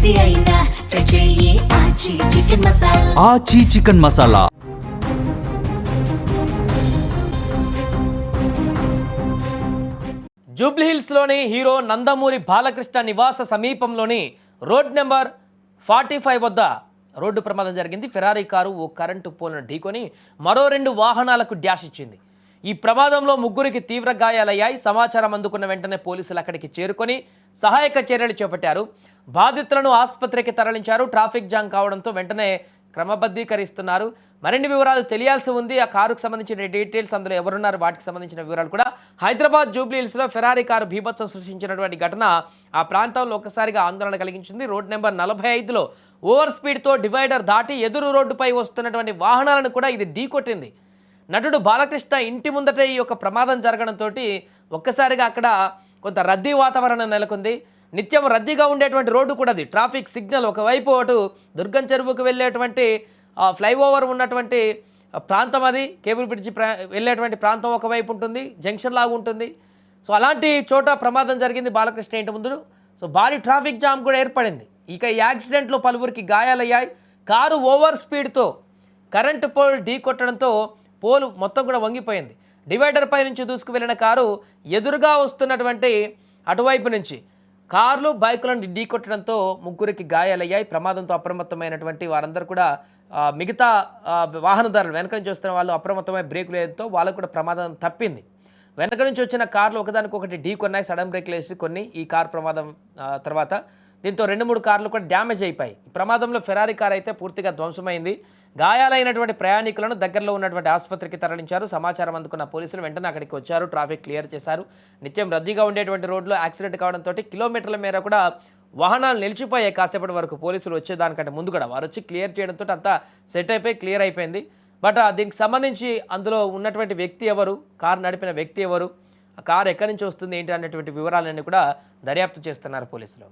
ఏది అయినా ట్రై చెయ్యి ఆచి చికెన్ మసాలా. ఆచి చికెన్ మసాలా. జూబ్లీహిల్స్లోని హీరో నందమూరి బాలకృష్ణ నివాస సమీపంలోని రోడ్ నెంబర్ 45 వద్ద రోడ్డు ప్రమాదం జరిగింది. ఫెరారీ కారు ఓ కరెంటు పోల్ను ఢీకొని మరో 2 వాహనాలకు డ్యాష్ ఇచ్చింది. ఈ ప్రమాదంలో ముగ్గురికి తీవ్ర గాయాలయ్యాయి. సమాచారం అందుకున్న వెంటనే పోలీసులు అక్కడికి చేరుకొని సహాయక చర్యలు చేపట్టారు. బాధితులను ఆసుపత్రికి తరలించారు. ట్రాఫిక్ జామ్ కావడంతో వెంటనే క్రమబద్ధీకరిస్తున్నారు. మరిన్ని వివరాలు తెలియాల్సి ఉంది. ఆ కారుకు సంబంధించిన డీటెయిల్స్, అందులో ఎవరున్నారు, వాటికి సంబంధించిన వివరాలు కూడా. హైదరాబాద్ జూబ్లీహిల్స్లో ఫెరారీ కారు బీభత్సం సృష్టించినటువంటి ఘటన ఆ ప్రాంతంలో ఒక్కసారిగా ఆందోళన కలిగించింది. రోడ్ నెంబర్ 45లో ఓవర్ స్పీడ్తో డివైడర్ దాటి ఎదురు రోడ్డుపై వస్తున్నటువంటి వాహనాలను కూడా ఇది ఢీకొట్టింది. నటుడు బాలకృష్ణ ఇంటి ముందటే ఈ యొక్క ప్రమాదం జరగడంతో ఒక్కసారిగా అక్కడ కొంత రద్దీ వాతావరణం నెలకొంది. నిత్యం రద్దీగా ఉండేటువంటి రోడ్డు కూడా అది. ట్రాఫిక్ సిగ్నల్ ఒకవైపు అటు దుర్గం చెరువుకు వెళ్ళేటువంటి ఫ్లైఓవర్ ఉన్నటువంటి ప్రాంతం, అది కేబుల్ బ్రిడ్జి వెళ్ళేటువంటి ప్రాంతం ఒకవైపు ఉంటుంది, జంక్షన్ లాగా ఉంటుంది. సో అలాంటి చోట ప్రమాదం జరిగింది బాలకృష్ణ ఇంటి ముందు. సో భారీ ట్రాఫిక్ జామ్ కూడా ఏర్పడింది. ఇక ఈ యాక్సిడెంట్లో పలువురికి గాయాలయ్యాయి. కారు ఓవర్ స్పీడ్తో కరెంటు పోల్ ఢీకొట్టడంతో పోలు మొత్తం కూడా వంగిపోయింది. డివైడర్ పై నుంచి దూసుకు వెళ్ళిన కారు ఎదురుగా వస్తున్నటువంటి అటువైపు నుంచి కార్లు బైకులను ఢీకొట్టడంతో ముగ్గురికి గాయాలయ్యాయి. ప్రమాదంతో అప్రమత్తమైనటువంటి వారందరూ కూడా మిగతా వాహనదారులు వెనక నుంచి వస్తున్న వాళ్ళు అప్రమత్తమై బ్రేకులు వేయడంతో వాళ్ళకు కూడా ప్రమాదం తప్పింది. వెనక నుంచి వచ్చిన కార్లు ఒకదానికొకటి ఢీకొన్నాయి. సడన్ బ్రేక్లు వేసి కొన్ని ఈ కార్ ప్రమాదం తర్వాత దీంతో 2-3 కార్లు కూడా డ్యామేజ్ అయిపోయాయి. ఈ ప్రమాదంలో ఫెరారీ కార్ అయితే పూర్తిగా ధ్వంసమైంది. గాయాలైనటువంటి ప్రయాణికులను దగ్గరలో ఉన్నటువంటి ఆసుపత్రికి తరలించారు. సమాచారం అందుకున్న పోలీసులు వెంటనే అక్కడికి వచ్చారు. ట్రాఫిక్ క్లియర్ చేశారు. నిత్యం రద్దీగా ఉండేటువంటి రోడ్లో యాక్సిడెంట్ కావడంతో కిలోమీటర్ల మేర కూడా వాహనాలు నిలిచిపోయాయి. కాసేపటి వరకు పోలీసులు వచ్చేదానికంటే ముందు కూడా వారు వచ్చి క్లియర్ చేయడంతో అంతా సెట్ అయిపోయి క్లియర్ అయిపోయింది. బట్ దీనికి సంబంధించి అందులో ఉన్నటువంటి వ్యక్తి ఎవరు, కారు నడిపిన వ్యక్తి ఎవరు, ఆ కారు ఎక్కడి నుంచి వస్తుంది ఏంటి అనేటువంటి వివరాలన్నీ కూడా దర్యాప్తు చేస్తున్నారు పోలీసులు.